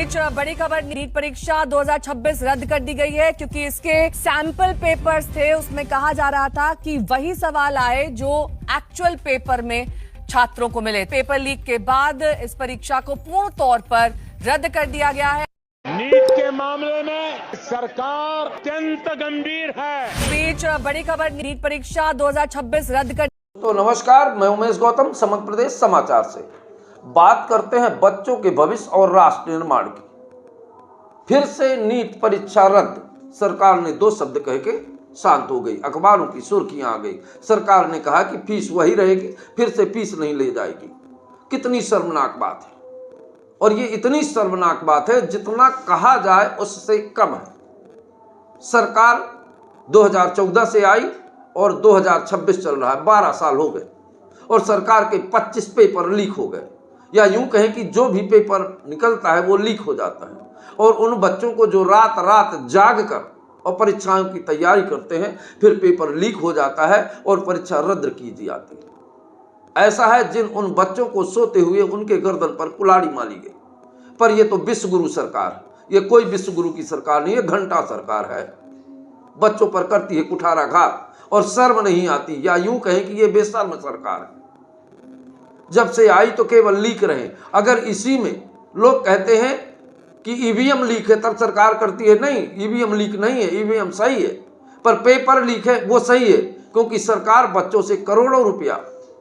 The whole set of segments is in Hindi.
बीच बड़ी खबर, नीट परीक्षा 2026 रद्द कर दी गई है क्योंकि इसके सैंपल पेपर्स थे, उसमें कहा जा रहा था कि वही सवाल आए जो एक्चुअल पेपर में छात्रों को मिले। पेपर लीक के बाद इस परीक्षा को पूर्ण तौर पर रद्द कर दिया गया है। नीट के मामले में सरकार अत्यंत गंभीर है। बीच बड़ी खबर, नीट परीक्षा 2026 रद्द कर। तो नमस्कार, मैं उमेश गौतम, समग्र प्रदेश समाचार से बात करते हैं बच्चों के भविष्य और राष्ट्र निर्माण की। फिर से नीट परीक्षा रद्द, सरकार ने दो शब्द कह के शांत हो गई। अखबारों की सुर्खियां आ गई। सरकार ने कहा कि फीस वही रहेगी, फिर से फीस नहीं ले जाएगी। कितनी शर्मनाक बात है। और ये इतनी शर्मनाक बात है जितना कहा जाए उससे कम है। सरकार 2014 से आई और 2026 चल रहा है, 12 साल हो गए और सरकार के 25 पेपर लीक हो गए, या यूं कहें कि जो भी पेपर निकलता है वो लीक हो जाता है। और उन बच्चों को जो रात रात जाग कर और परीक्षाओं की तैयारी करते हैं, फिर पेपर लीक हो जाता है और परीक्षा रद्द की जाती है। ऐसा है जिन उन बच्चों को सोते हुए उनके गर्दन पर कुल्हाड़ी मारी गई। पर यह तो विश्वगुरु सरकार है, ये कोई विश्वगुरु की सरकार नहीं, ये घंटा सरकार है। बच्चों पर करती है कुठाराघात और शर्म नहीं आती, या यूं कहें कि ये बेशर्म सरकार है। जब से आई तो केवल लीक रहे। अगर इसी में लोग कहते हैं कि ईवीएम लीक है तब सरकार करती है, नहीं, ईवीएम लीक नहीं है, ईवीएम सही है, पर पेपर लीक है वो सही है, क्योंकि सरकार बच्चों से करोड़ों रुपया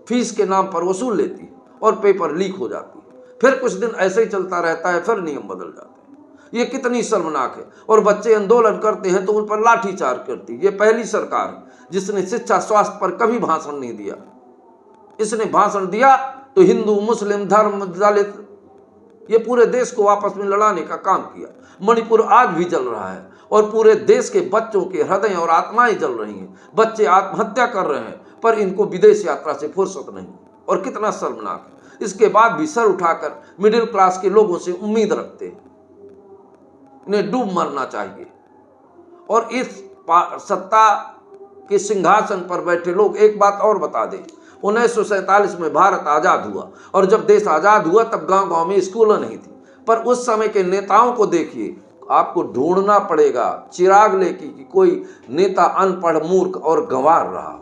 फीस के नाम पर वसूल लेती है और पेपर लीक हो जाती है। फिर कुछ दिन ऐसे ही चलता रहता है, फिर नियम बदल जाते हैं। ये कितनी शर्मनाक है। और बच्चे आंदोलन करते हैं तो उन पर लाठीचार्ज करती है। ये पहली सरकार है जिसने शिक्षा स्वास्थ्य पर कभी भाषण नहीं दिया। इसने भाषण दिया तो हिंदू, मुस्लिम, धर्म, दलित, ये पूरे देश को आपस में लड़ाने का काम किया। मणिपुर आज भी जल रहा है और पूरे देश के बच्चों के हृदय और आत्माएं जल रही हैं। बच्चे आत्महत्या कर रहे हैं, पर इनको विदेश यात्रा से फुर्सत नहीं। और कितना शर्मनाक है। इसके बाद भी सर उठाकर मिडिल क्लास के लोगों से उम्मीद रखते हैं। इन्हें डूब मरना चाहिए। और इस सत्ता के सिंहासन पर बैठे लोग एक बात और बता दें, 1947 में भारत आज़ाद हुआ और जब देश आज़ाद हुआ तब गांव गांव में स्कूल नहीं थी। पर उस समय के नेताओं को देखिए, आपको ढूंढना पड़ेगा चिराग लेके कि कोई नेता अनपढ़, मूर्ख और गंवार रहा हो।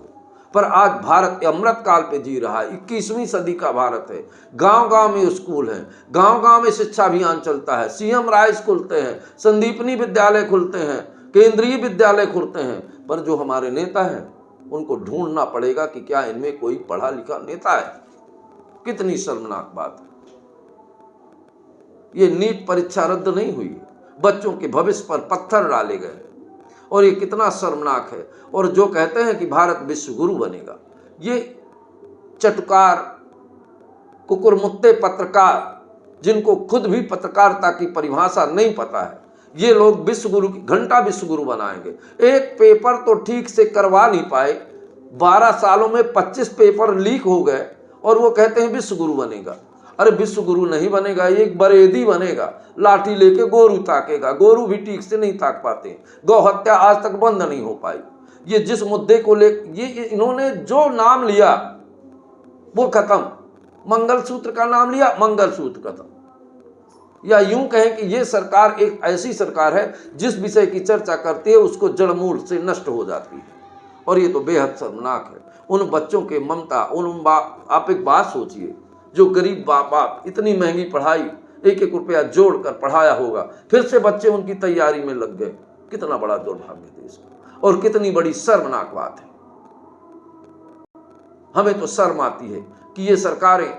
पर आज भारत अमृत काल पे जी रहा है। 21वीं सदी का भारत है। गांव गांव में स्कूल हैं, गांव गांव में शिक्षा अभियान चलता है, सीएम राइस खुलते हैं, संदीपनी विद्यालय खुलते हैं, केंद्रीय विद्यालय खुलते हैं। पर जो हमारे नेता हैं उनको ढूंढना पड़ेगा कि क्या इनमें कोई पढ़ा लिखा नेता है। कितनी शर्मनाक बात है। ये नीट परीक्षा रद्द नहीं हुई, बच्चों के भविष्य पर पत्थर डाले गए और ये कितना शर्मनाक है। और जो कहते हैं कि भारत विश्व गुरु बनेगा, ये चटकार, कुकुरमुत्ते पत्रकार, जिनको खुद भी पत्रकारिता की परिभाषा नहीं पता है, ये लोग विश्वगुरु की घंटा विश्वगुरु बनाएंगे। एक पेपर तो ठीक से करवा नहीं पाए, 12 सालों में 25 पेपर लीक हो गए और वो कहते हैं विश्वगुरु बनेगा। अरे विश्वगुरु नहीं बनेगा, ये एक बरेदी बनेगा, लाठी लेके गोरू ताकेगा। गोरू भी ठीक से नहीं ताक पाते। गौ हत्या आज तक बंद नहीं हो पाई। ये जिस मुद्दे को ले, ये इन्होंने जो नाम लिया वो खत्म। मंगलसूत्र का नाम लिया, मंगलसूत्र खत्म। या यूं कहें कि ये सरकार एक ऐसी सरकार है जिस विषय की चर्चा करती है उसको जड़मूल से नष्ट हो जाती है। और ये तो बेहद शर्मनाक है। उन बच्चों के ममता, आप एक बात सोचिए, जो गरीब बाप इतनी महंगी पढ़ाई एक एक रुपया जोड़कर पढ़ाया होगा, फिर से बच्चे उनकी तैयारी में लग गए। कितना बड़ा दुर्भाग्य देश और कितनी बड़ी शर्मनाक बात है। हमें तो शर्म आती है कि ये सरकारें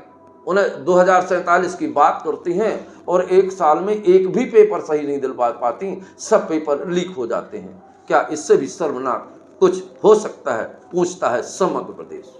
उन्हें 2047 की बात करती हैं और एक साल में एक भी पेपर सही नहीं दिलवा पाती, सब पेपर लीक हो जाते हैं। क्या इससे भी शर्मनाक कुछ हो सकता है, पूछता है समग्र प्रदेश।